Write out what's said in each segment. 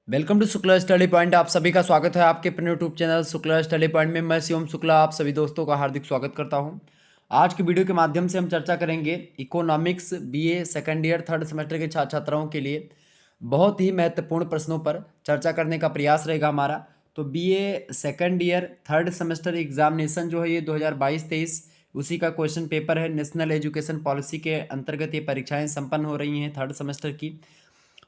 Welcome to Shukla study point. आप सभी का स्वागत है आपके अपने YouTube channel Shukla study point में। मैं शिवम शुक्ला आप सभी दोस्तों का हार्दिक स्वागत करता हूं। आज की वीडियो के माध्यम से हम चर्चा करेंगे economics BA second year third semester के छात्र छात्राओं के लिए बहुत ही महत्वपूर्ण प्रश्नों पर चर्चा करने का प्रयास रहेगा हमारा। तो BA second year third semester examination जो है ये 2022-23 उसी का क्वेश्चन पेपर है। नेशनल एजुकेशन पॉलिसी के अंतर्गत ये परीक्षाएं संपन्न हो रही हैं थर्ड सेमेस्टर की।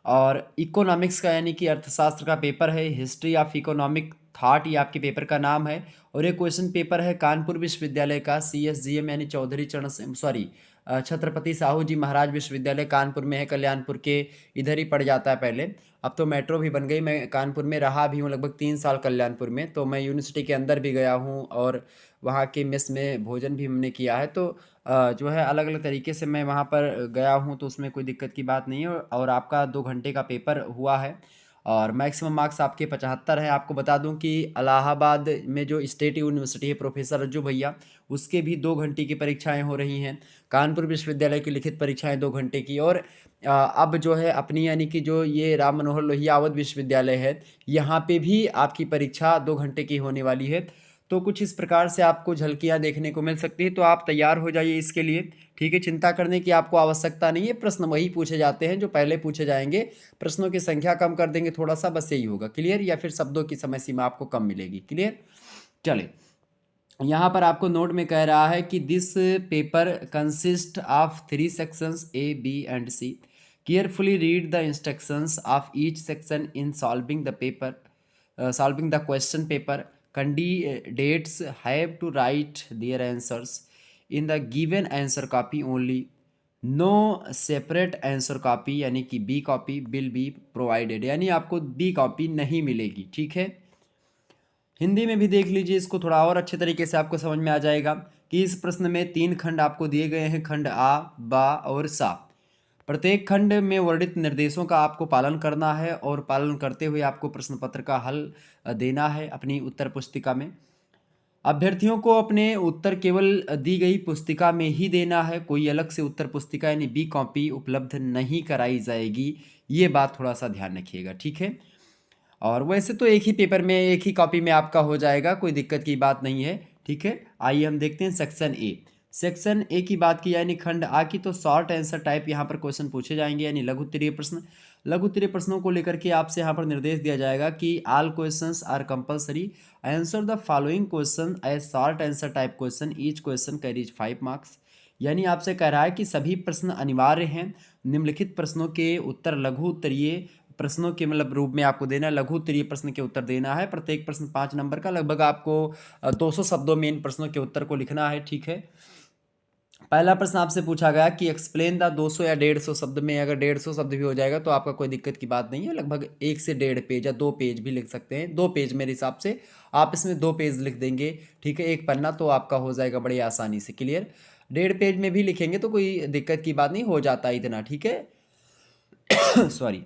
और इकोनॉमिक्स का यानी कि अर्थशास्त्र का पेपर है। हिस्ट्री ऑफ इकोनॉमिक थॉट ये आपके पेपर का नाम है। और ये क्वेश्चन पेपर है कानपुर विश्वविद्यालय का CSGM यानी चौधरी चरण सिंह सॉरी छत्रपति साहू जी महाराज विश्वविद्यालय कानपुर में है, कल्याणपुर के इधर ही पड़ जाता है पहले। अब तो मेट्रो भी बन गई। मैं कानपुर में रहा भी हूँ लगभग 3 साल कल्याणपुर में, तो मैं यूनिवर्सिटी के अंदर भी गया हूँ और वहाँ के मेस में भोजन भी हमने किया है। तो जो है अलग अलग तरीके से मैं वहाँ पर गया हूँ, तो उसमें कोई दिक्कत की बात नहीं है। और आपका 2 घंटे का पेपर हुआ है और मैक्सिमम मार्क्स आपके 75 हैं। आपको बता दूं कि इलाहाबाद में जो स्टेट यूनिवर्सिटी है प्रोफेसर रज्जू भैया, उसके भी 2 घंटे की परीक्षाएं हो रही हैं। कानपुर विश्वविद्यालय की लिखित परीक्षाएं 2 घंटे की। और अब जो है अपनी यानी कि जो ये राम मनोहर लोहिया अवध विश्वविद्यालय है, यहाँ पे भी आपकी परीक्षा 2 घंटे की होने वाली है। तो कुछ इस प्रकार से आपको झलकियाँ देखने को मिल सकती है। तो आप तैयार हो जाइए इसके लिए, ठीक है। चिंता करने की आपको आवश्यकता नहीं है। प्रश्न वही पूछे जाते हैं जो पहले पूछे जाएंगे। प्रश्नों की संख्या कम कर देंगे थोड़ा सा, बस यही होगा। क्लियर? या फिर शब्दों की समय सीमा आपको कम मिलेगी। क्लियर? चले, यहाँ पर आपको नोट में कह रहा है कि this paper consist of 3 sections A, B and C। Carefully read the instructions of each section in solving the paper, solving the question paper. Candidates have to write their answers in the given answer copy only. No separate answer copy यानी कि B copy will be provided, यानी आपको B copy नहीं मिलेगी, ठीक है। हिंदी में भी देख लीजिए इसको, थोड़ा और अच्छे तरीके से आपको समझ में आ जाएगा कि इस प्रश्न में 3 खंड आपको दिए गए हैं, खंड आ, बा और सा। प्रत्येक खंड में वर्णित निर्देशों का आपको पालन करना है और पालन करते हुए आपको प्रश्न पत्र का हल देना है अपनी उत्तर पुस्तिका में। अभ्यर्थियों को अपने उत्तर केवल दी गई पुस्तिका में ही देना है। कोई अलग से उत्तर पुस्तिका यानी बी कॉपी उपलब्ध नहीं कराई जाएगी। ये बात थोड़ा सा ध्यान रखिएगा, ठीक है। और वैसे तो एक ही पेपर में एक ही कॉपी में आपका हो जाएगा, कोई दिक्कत की बात नहीं है, ठीक है। आइए हम देखते हैं सेक्शन ए। सेक्शन ए की बात की यानी खंड आ की, तो शॉर्ट आंसर टाइप यहाँ पर क्वेश्चन पूछे जाएंगे यानी लघु उत्तरीय प्रश्न। लघु उत्तरीय प्रश्नों को लेकर के आपसे यहाँ पर निर्देश दिया जाएगा कि all questions are compulsory, answer the following question as short answer type question, each question carries 5 marks. यानी आपसे कह रहा है कि सभी प्रश्न अनिवार्य हैं। निम्नलिखित प्रश्नों के उत्तर लघु उत्तरीय प्रश्नों के मतलब रूप में आपको देना है। लघु उत्तरीय प्रश्न के उत्तर देना है। प्रत्येक प्रश्न 5 नंबर का, लगभग आपको 200 शब्दों में इन प्रश्नों के उत्तर को लिखना है, ठीक है। पहला प्रश्न आपसे पूछा गया कि एक्सप्लेन द 200 या 150 शब्द में। अगर 150 शब्द भी हो जाएगा तो आपका कोई दिक्कत की बात नहीं है। लगभग 1 से 1.5 पेज या 2 पेज भी लिख सकते हैं। 2 पेज मेरे हिसाब से आप इसमें 2 पेज लिख देंगे, ठीक है। एक पन्ना तो आपका हो जाएगा बड़ी आसानी से। क्लियर? 1.5 पेज में भी लिखेंगे तो कोई दिक्कत की बात नहीं, हो जाता है इतना, ठीक है। सॉरी।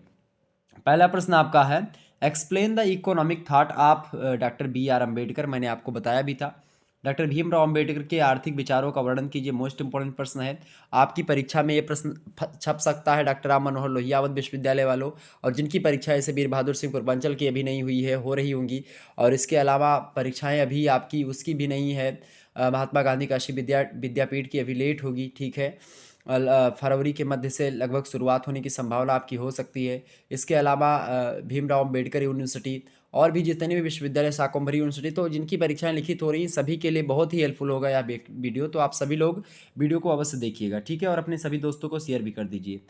पहला प्रश्न आपका है explain the economic thought of doctor B.R. Ambedkar. मैंने आपको बताया भी था। डॉक्टर भीमराव अम्बेडकर के आर्थिक विचारों का वर्णन कीजिए। मोस्ट इंपॉर्टेंट प्रश्न है, आपकी परीक्षा में ये प्रश्न छप सकता है डॉक्टर राम मनोहर लोहिया अवध विश्वविद्यालय वालों। और जिनकी परीक्षा ऐसे वीर बहादुर सिंह पूर्वांचल की अभी नहीं हुई है, हो रही होंगी। और इसके अलावा परीक्षाएं अभी आपकी उसकी भी नहीं है, महात्मा गांधी काशी विद्यापीठ की अभी लेट होगी, ठीक है। फरवरी के मध्य से लगभग शुरुआत होने की संभावना आपकी हो सकती है। इसके अलावा भीमराव अम्बेडकर यूनिवर्सिटी और भी जितने भी विश्वविद्यालय, शाकंभरी यूनिवर्सिटी, तो जिनकी परीक्षाएं लिखित हो रही हैं सभी के लिए बहुत ही हेल्पफुल होगा यह वीडियो। तो आप सभी लोग वीडियो को अवश्य देखिएगा, ठीक है। और अपने सभी दोस्तों को शेयर भी कर दीजिए।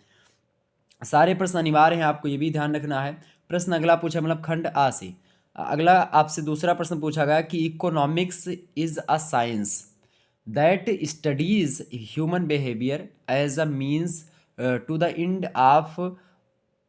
सारे प्रश्न अनिवार्य हैं, आपको ये भी ध्यान रखना है। प्रश्न अगला पूछा मतलब खंड आ से। अगला आपसे दूसरा प्रश्न पूछा गया कि economics is a science that studies human behaviour as a means to the end of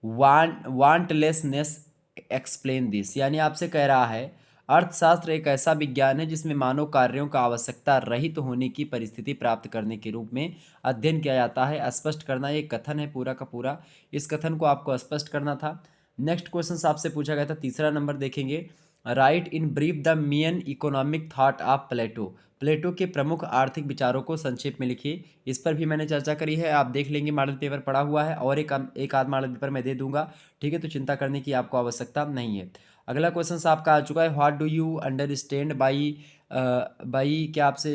wantlessness. Explain this. यानी आपसे कह रहा है अर्थशास्त्र एक ऐसा विज्ञान है जिसमें मानव कार्यों का आवश्यकता रहित होने की परिस्थिति प्राप्त करने के रूप में अध्ययन किया जाता है। स्पष्ट करना ये कथन है पूरा का पूरा। इस कथन को आपको स्पष्ट करना था। नेक्स्ट क्वेश्चन आपसे पूछा गया था, तीसरा नंबर देखेंगे। Write in brief the main economic thought of Plato. Plato के प्रमुख आर्थिक विचारों को संक्षेप में लिखिए। इस पर भी मैंने चर्चा करी है, आप देख लेंगे, मॉडल पेपर पड़ा हुआ है और एक आध मॉडल पेपर मैं दे दूंगा, ठीक है, तो चिंता करने की आपको आवश्यकता नहीं है। अगला क्वेश्चन आपका आ चुका है, what do you understand by by क्या आपसे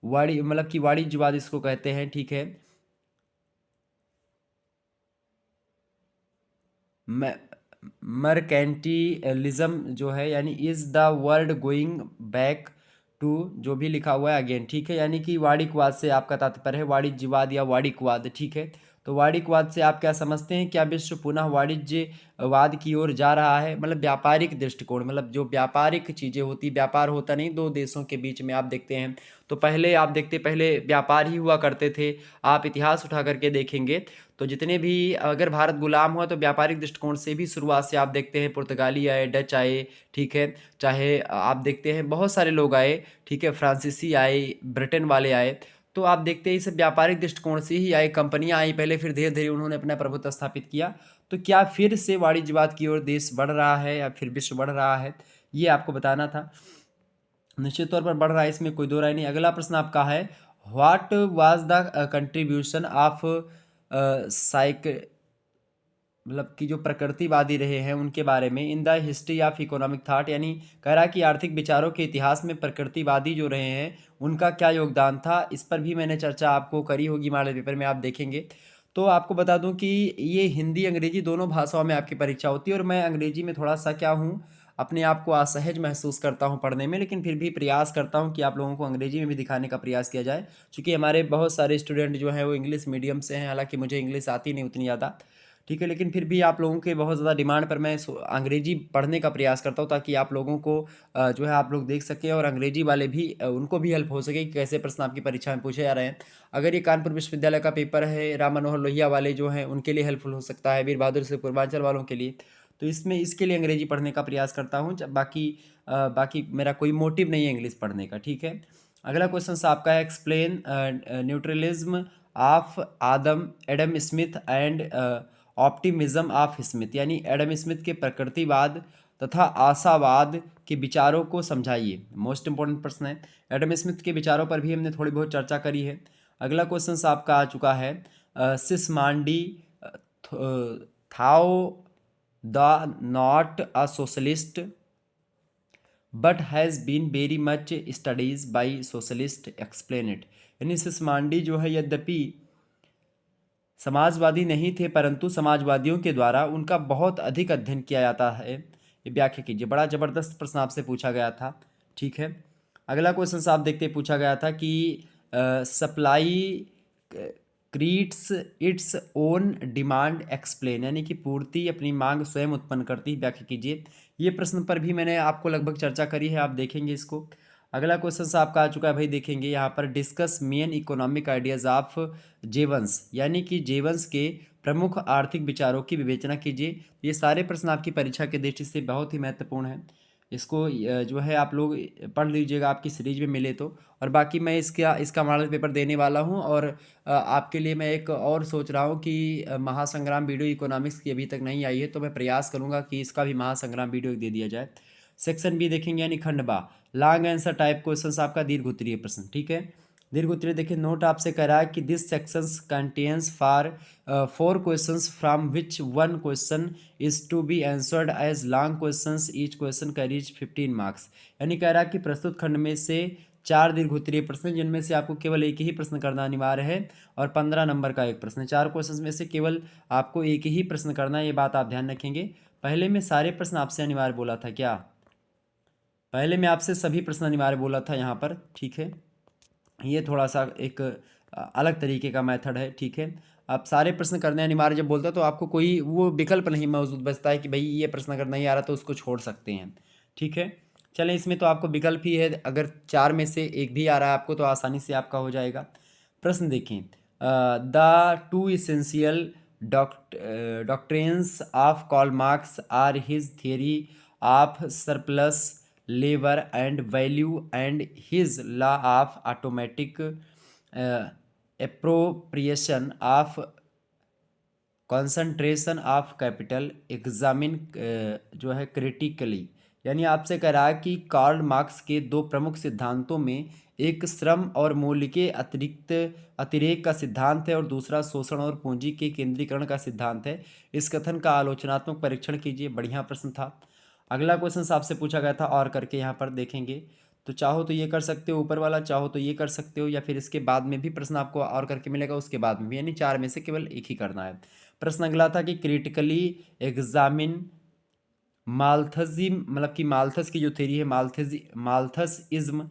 वाणी, मतलब कि वाणिज्यवाद इसको कहते हैं, ठीक है। मर्केंटिलिज्म जो है, यानी is the world going back to, जो भी लिखा हुआ है अगेन, ठीक है, यानी कि वाणिज्यवाद से आपका तात्पर्य है वाणिज्यवाद या वाणिज्यवाद, ठीक है। तो वाणिज्यवाद से आप क्या समझते हैं, क्या विश्व पुनः वाणिज्यवाद की ओर जा रहा है, मतलब व्यापारिक दृष्टिकोण, मतलब जो व्यापारिक चीज़ें होती, व्यापार होता नहीं दो देशों के बीच में, आप देखते हैं तो पहले आप देखते पहले व्यापार ही हुआ करते थे। आप इतिहास उठा करके देखेंगे तो जितने भी, अगर भारत गुलाम हुआ तो व्यापारिक दृष्टिकोण से भी शुरुआत से आप देखते हैं, पुर्तगाली आए, डच आए, ठीक है, चाहे आप देखते हैं बहुत सारे लोग आए, ठीक है, फ्रांसीसी आए, ब्रिटेन वाले आए, तो आप देखते हैं इस व्यापारिक दृष्टिकोण से ही आए, कंपनियां आई पहले, फिर धीरे धीरे उन्होंने अपना प्रभुत्व स्थापित किया। तो क्या फिर से वाणिज्यवाद की ओर देश बढ़ रहा है या फिर विश्व बढ़ रहा है, ये आपको बताना था। निश्चित तौर पर बढ़ रहा है, इसमें कोई दो राय नहीं। अगला प्रश्न आपका है, what was the contribution of psych, मतलब कि जो प्रकृतिवादी रहे हैं उनके बारे में, in the history of economic thought, यानी कह रहा है कि आर्थिक विचारों के इतिहास में प्रकृतिवादी जो रहे हैं उनका क्या योगदान था। इस पर भी मैंने चर्चा आपको करी होगी मॉडल पेपर में, आप देखेंगे। तो आपको बता दूं कि ये हिंदी अंग्रेजी दोनों भाषाओं में आपकी परीक्षा होती है, और मैं अंग्रेजी में थोड़ा सा क्या हूँ, अपने आप को असहज महसूस करता हूँ पढ़ने में, लेकिन फिर भी प्रयास करता हूँ कि आप लोगों को अंग्रेजी में भी दिखाने का प्रयास किया जाए, क्योंकि हमारे बहुत सारे स्टूडेंट जो हैं वो इंग्लिश मीडियम से हैं, हालांकि मुझे इंग्लिश आती नहीं उतनी ज़्यादा, ठीक है, लेकिन फिर भी आप लोगों के बहुत ज़्यादा डिमांड पर मैं अंग्रेजी पढ़ने का प्रयास करता हूँ, ताकि आप लोगों को जो है आप लोग देख सकें, और अंग्रेजी वाले भी उनको भी हेल्प हो सके कि कैसे प्रश्न आपकी परीक्षा में पूछे जा रहे हैं। अगर ये कानपुर विश्वविद्यालय का पेपर है, राम मनोहर लोहिया वाले जो हैं उनके लिए हेल्पफुल हो सकता है, वीर बहादुर से पूर्वांचल वालों के लिए, तो इसमें इसके लिए अंग्रेजी पढ़ने का प्रयास करता हूँ। बाकी मेरा कोई मोटिव नहीं है इंग्लिश पढ़ने का, ठीक है। अगला क्वेश्चन आपका है, explain neutralism of Adam Adam Smith and optimism of Smith, यानी एडम स्मिथ के प्रकृतिवाद तथा आशावाद के विचारों को समझाइए। मोस्ट इंपॉर्टेंट प्रश्न है, एडम स्मिथ के विचारों पर भी हमने थोड़ी बहुत चर्चा करी है। अगला क्वेश्चन आपका आ चुका है, Sismondi though the not a socialist but has been very much studies by socialist, explain it, यानी सिसमांडी जो है यद्यपि समाजवादी नहीं थे, परंतु समाजवादियों के द्वारा उनका बहुत अधिक अध्ययन किया जाता है, ये व्याख्या कीजिए। बड़ा ज़बरदस्त प्रश्न आपसे पूछा गया था, ठीक है। अगला क्वेश्चन आप देखते पूछा गया था कि supply creates its own demand, explain, यानी कि पूर्ति अपनी मांग स्वयं उत्पन्न करती है, व्याख्या कीजिए। ये प्रश्न पर भी मैंने आपको लगभग चर्चा करी है, आप देखेंगे इसको। अगला क्वेश्चन आपका आ चुका है भाई, देखेंगे यहाँ पर, discuss main economic ideas of Jevons, यानी कि जेवंस के प्रमुख आर्थिक विचारों की विवेचना कीजिए। ये सारे प्रश्न आपकी परीक्षा की दृष्टि से बहुत ही महत्वपूर्ण है, इसको जो है आप लोग पढ़ लीजिएगा, आपकी सीरीज में मिले तो। और बाकी मैं इसका मॉडल पेपर देने वाला हूँ, और आपके लिए मैं एक और सोच रहा हूँ कि महासंग्राम वीडियो इकोनॉमिक्स की अभी तक नहीं आई है, तो मैं प्रयास करूँगा कि इसका भी महासंग्राम वीडियो दे दिया जाए। सेक्शन बी देखेंगे, यानी खंड बा, लॉन्ग आंसर टाइप क्वेश्चन आपका, दीर्घ उत्तरीय प्रश्न, ठीक है। दीर्घ उत्तरीय देखिए, नोट आपसे कह रहा है कि this sections contains four 4 questions from which 1 question is to be answered as long questions, each question carries 15 marks, यानी कह रहा है कि प्रस्तुत खंड में से 4 दीर्घ उत्तरीय प्रश्न, जिनमें से आपको केवल एक ही प्रश्न करना अनिवार्य है, और 15 नंबर का एक प्रश्न, 4 क्वेश्चन में से केवल आपको एक ही प्रश्न करना है, ये बात आप ध्यान रखेंगे। पहले में सारे प्रश्न आपसे अनिवार्य बोला था क्या, पहले मैं आपसे सभी प्रश्न अनिवार्य बोला था यहाँ पर, ठीक है। ये थोड़ा सा एक अलग तरीके का मेथड है, ठीक है। आप सारे प्रश्न करने अनिवार्य जब बोलता है तो आपको कोई वो विकल्प नहीं मौजूद बचता है कि भाई ये प्रश्न अगर नहीं आ रहा तो उसको छोड़ सकते हैं, ठीक है। चलें, इसमें तो आपको विकल्प ही है, अगर 4 में से एक भी आ रहा है आपको तो आसानी से आपका हो जाएगा। प्रश्न देखें, the two essential doctrines of Karl Marx are his theory of surplus labour and value and his law of automatic appropriation of concentration of capital, examine जो है क्रिटिकली, यानी आपसे कह रहा है कि कार्ल मार्क्स के दो प्रमुख सिद्धांतों में एक श्रम और मूल्य के अतिरेक का सिद्धांत है और दूसरा शोषण और पूंजी के केंद्रीकरण का सिद्धांत है। इस कथन का आलोचनात्मक परीक्षण कीजिए। बढ़िया प्रश्न था। अगला क्वेश्चन आपसे पूछा गया था और करके यहाँ पर देखेंगे, तो चाहो तो ये कर सकते हो ऊपर वाला, चाहो तो ये कर सकते हो, या फिर इसके बाद में भी प्रश्न आपको और करके मिलेगा, उसके बाद में भी, यानी चार में से केवल एक ही करना है। प्रश्न अगला था कि क्रिटिकली एग्जामिन माल्थजिम, मतलब कि माल्थस की जो थ्योरी है, माल्थसइज्म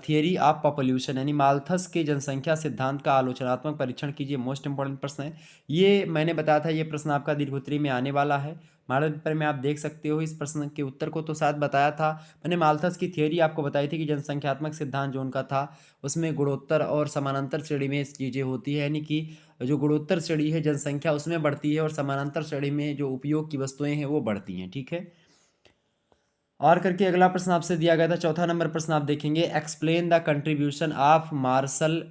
थियरी ऑफ पॉपुलेशन, यानी माल्थस के जनसंख्या सिद्धांत का आलोचनात्मक परीक्षण कीजिए। मोस्ट इंपॉर्टेंट प्रश्न है ये, मैंने बताया था ये प्रश्न आपका दीर्घोत्तरी में आने वाला है। मॉडल पेपर में आप देख सकते हो इस प्रश्न के उत्तर को, तो शायद बताया था मैंने। माल्थस की थियरी आपको बताई थी कि जनसंख्यात्मक सिद्धांत जो उनका था उसमें गुणोत्तर और समानांतर श्रेणी में चीज़ें होती है, यानी कि जो गुणोत्तर श्रेणी है जनसंख्या उसमें बढ़ती है और समानांतर श्रेणी में जो उपयोग की वस्तुएं हैं वो बढ़ती हैं। ठीक है, और करके अगला प्रश्न आपसे दिया गया था, चौथा नंबर प्रश्न आप देखेंगे, explain the contribution of Marshall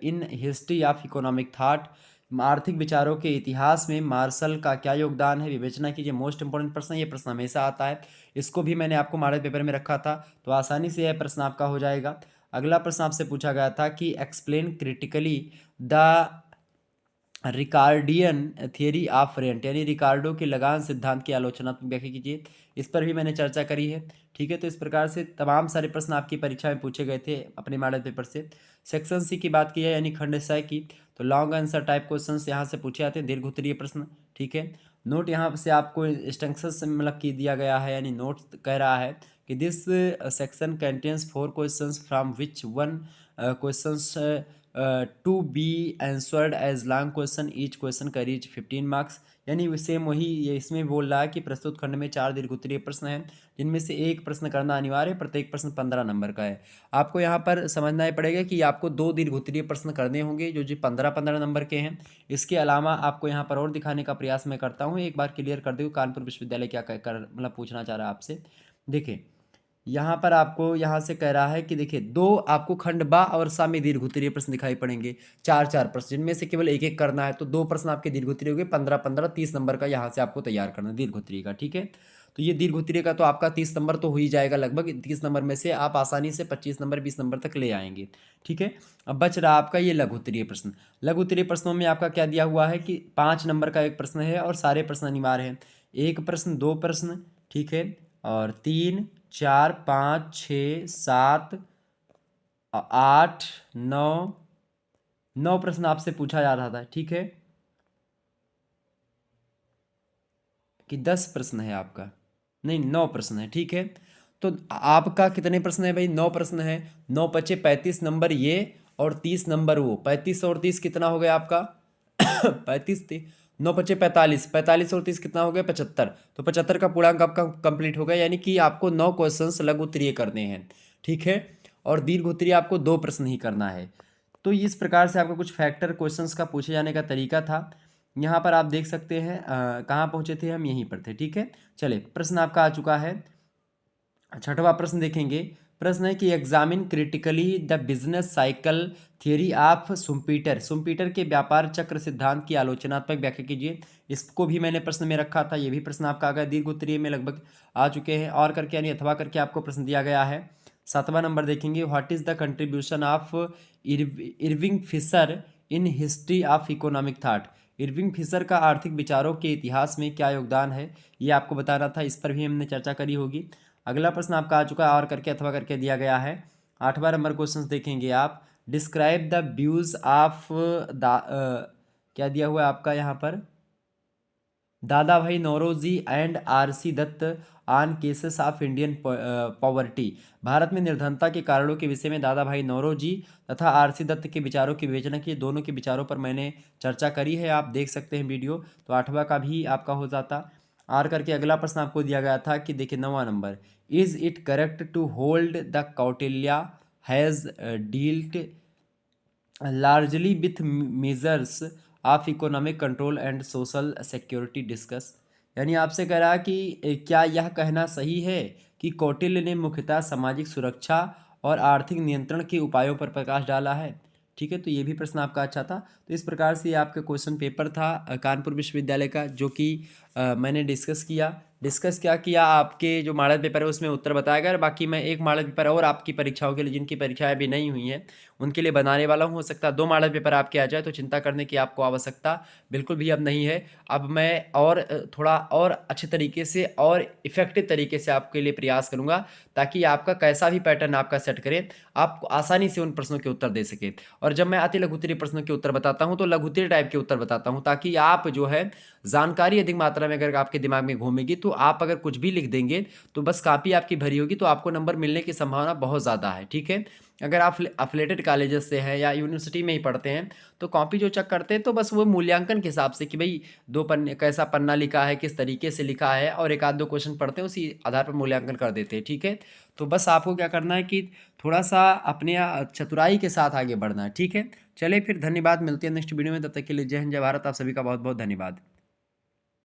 in history of economic thought. आर्थिक विचारों के इतिहास में मार्शल का क्या योगदान है, विवेचना कीजिए। मोस्ट इंपॉर्टेंट प्रश्न, ये प्रश्न हमेशा आता है, इसको भी मैंने आपको मॉडल पेपर में रखा था, तो आसानी से यह प्रश्न आपका हो जाएगा। अगला प्रश्न आपसे पूछा गया था कि explain critically the Ricardian theory of rent, यानी रिकार्डो के लगान सिद्धांत की आलोचनात्मक व्याख्या कीजिए। इस पर भी मैंने चर्चा करी है। ठीक है, तो इस प्रकार से तमाम सारे प्रश्न आपकी परीक्षा में पूछे गए थे अपने मॉडल पेपर से। सेक्शन सी की बात की है, यानी खंड स की, तो लॉन्ग आंसर टाइप क्वेश्चन यहाँ से पूछे जाते हैं, दीर्घ उत्तरीय प्रश्न। ठीक है, नोट यहाँ से आपको इंस्ट्रक्शंस मतलब की दिया गया है, यानी नोट कह रहा है कि this section contains 4 questions from which one questions to be answered as long question, each question carries 15 marks. यानी सेम वही ये इसमें बोल रहा है कि प्रस्तुत खंड में 4 दीर्घोत्तरीय प्रश्न हैं जिनमें से एक प्रश्न करना अनिवार्य है, प्रत्येक प्रश्न 15 नंबर का है। आपको यहाँ पर समझना ही पड़ेगा कि आपको 2 दीर्घोत्तरीय प्रश्न करने होंगे जो जी 15-15 नंबर के हैं। इसके अलावा आपको यहाँ पर और दिखाने का प्रयास मैं करता हूँ, एक बार क्लियर कर दूँ कानपुर विश्वविद्यालय क्या कर मतलब पूछना चाह रहा है आपसे। देखिए यहाँ पर आपको यहाँ से कह रहा है कि देखिए दो आपको खंड बा और सा में दीर्घोत्तरीय प्रश्न दिखाई पड़ेंगे, 4-4 प्रश्न, जिनमें से केवल एक एक करना है, तो 2 प्रश्न आपके दीर्घोत्तरीय हो गए, 15-15 30 नंबर का यहाँ से आपको तैयार करना है दीर्घोत्तरीय का। ठीक है, तो ये दीर्घोत्तरीय का तो आपका 30 नंबर तो हो ही जाएगा लगभग। 30 नंबर में से आप आसानी से 25 नंबर 20 नंबर तक ले आएंगे। ठीक है, अब बच रहा आपका ये लघुत्तरीय प्रश्न। लघुत्तरीय प्रश्नों में आपका क्या दिया हुआ है कि 5 नंबर का एक प्रश्न है और सारे प्रश्न अनिवार्य हैं। एक प्रश्न, दो प्रश्न, ठीक है, और 3 4 5 6 7 8 9 9 प्रश्न आपसे पूछा जा रहा था। ठीक है, कि 10 प्रश्न है आपका, नहीं 9 प्रश्न है। ठीक है, तो आपका कितने प्रश्न है भाई, 9 प्रश्न है। 9 बचे 35 नंबर ये और 30 नंबर वो, 35 और 30 कितना हो गया आपका 35 थी, 9 बचे 45, 45 और 30 कितना हो गया 75, तो 75 का पूर्णांक आपका कंप्लीट हो गया, यानी कि आपको 9 क्वेश्चंस लघु उत्तरीय करने हैं। ठीक है, और दीर्घ उत्तरीय आपको 2 प्रश्न ही करना है। तो इस प्रकार से आपका कुछ फैक्टर क्वेश्चंस का पूछे जाने का तरीका था। यहाँ पर आप देख सकते हैं कहाँ पहुँचे थे हम, यहीं पर थे। ठीक है, चले प्रश्न आपका आ चुका है। छठवां प्रश्न देखेंगे। प्रश्न है कि examine critically the business cycle theory of Schumpeter, Schumpeter के व्यापार चक्र सिद्धांत की आलोचनात्मक व्याख्या कीजिए। इसको भी मैंने प्रश्न में रखा था, ये भी प्रश्न आपका आ गया, दीर्घ उत्तरीय में लगभग आ चुके हैं। और करके यानी अथवा करके आपको प्रश्न दिया गया है। 7वां नंबर देखेंगे, what is the contribution of Irving Fisher in history of economic thought, Irving Fisher का आर्थिक विचारों के इतिहास में क्या योगदान है, ये आपको बताना था, इस पर भी हमने चर्चा करी होगी। अगला प्रश्न आपका आ चुका है, और करके अथवा करके दिया गया है। 8वां नंबर क्वेश्चन देखेंगे आप, describe the views of the क्या दिया हुआ है आपका यहाँ पर, Dadabhai Naoroji and R C Dutt on cases of Indian poverty, Bharat में निर्धनता के कारणों के विषय में दादा भाई नौरोजी तथा आरसी दत्त के विचारों की विवेचना की। दोनों के विचारों पर मैंने चर्चा करी है, आप देख सकते हैं वीडियो, तो 8वां का भी आपका हो जाता। आर करके अगला प्रश्न आपको दिया गया था कि देखिए 9वां number, is it correct to hold the Kautilya has dealt largely with measures of economic control and social security discuss, यानी आपसे कह रहा है कि क्या यह कहना सही है कि कौटिल्य ने मुख्यतः सामाजिक सुरक्षा और आर्थिक नियंत्रण के उपायों पर प्रकाश डाला है। ठीक है, तो ये भी प्रश्न आपका अच्छा था। तो इस प्रकार से ये आपका क्वेश्चन पेपर था कानपुर विश्वविद्यालय का, जो कि मैंने डिस्कस क्या किया, आपके जो मॉडल पेपर है उसमें उत्तर बताया गया। बाकी मैं एक मॉडल पेपर और आपकी परीक्षाओं के लिए, जिनकी परीक्षाएं अभी नहीं हुई हैं, उनके लिए बनाने वाला हूँ। हो सकता है 2 मॉडल पेपर आपके आ जाए, तो चिंता करने की आपको आवश्यकता बिल्कुल भी अब नहीं है। अब मैं और थोड़ा और अच्छे तरीके से और इफ़ेक्टिव तरीके से आपके लिए प्रयास करूँगा, ताकि आपका कैसा भी पैटर्न आपका सेट करें, आप आसानी से उन प्रश्नों के उत्तर दे सकें। और जब मैं अति लघुत्तरीय प्रश्नों के उत्तर बताता हूँ, तो लघुत्तरीय टाइप के उत्तर बताता हूँ, ताकि आप जो है जानकारी अधिक मात्रा में अगर आपके दिमाग में घूमेगी, तो आप अगर कुछ भी लिख देंगे, तो बस कॉपी आपकी भरी होगी, तो आपको नंबर मिलने की संभावना बहुत ज़्यादा है, ठीक है। अगर आप अफिलेटेड कॉलेजेस से हैं या यूनिवर्सिटी में ही पढ़ते हैं, तो कॉपी जो चेक करते हैं, तो बस वो मूल्यांकन के हिसाब से कि भाई 2 पन्ने कैसा पन्ना लिखा है, किस तरीके से लिखा है, और एक आध 2 क्वेश्चन पढ़ते हैं, उसी आधार पर मूल्यांकन कर देते हैं, ठीक है। तो बस आपको क्या करना है कि थोड़ा सा अपने चतुराई के साथ आगे बढ़ना है, ठीक है। चलिए फिर, धन्यवाद, मिलते हैं नेक्स्ट वीडियो में। तब तक के लिए जय हिंद, जय भारत। आप सभी का बहुत बहुत धन्यवाद।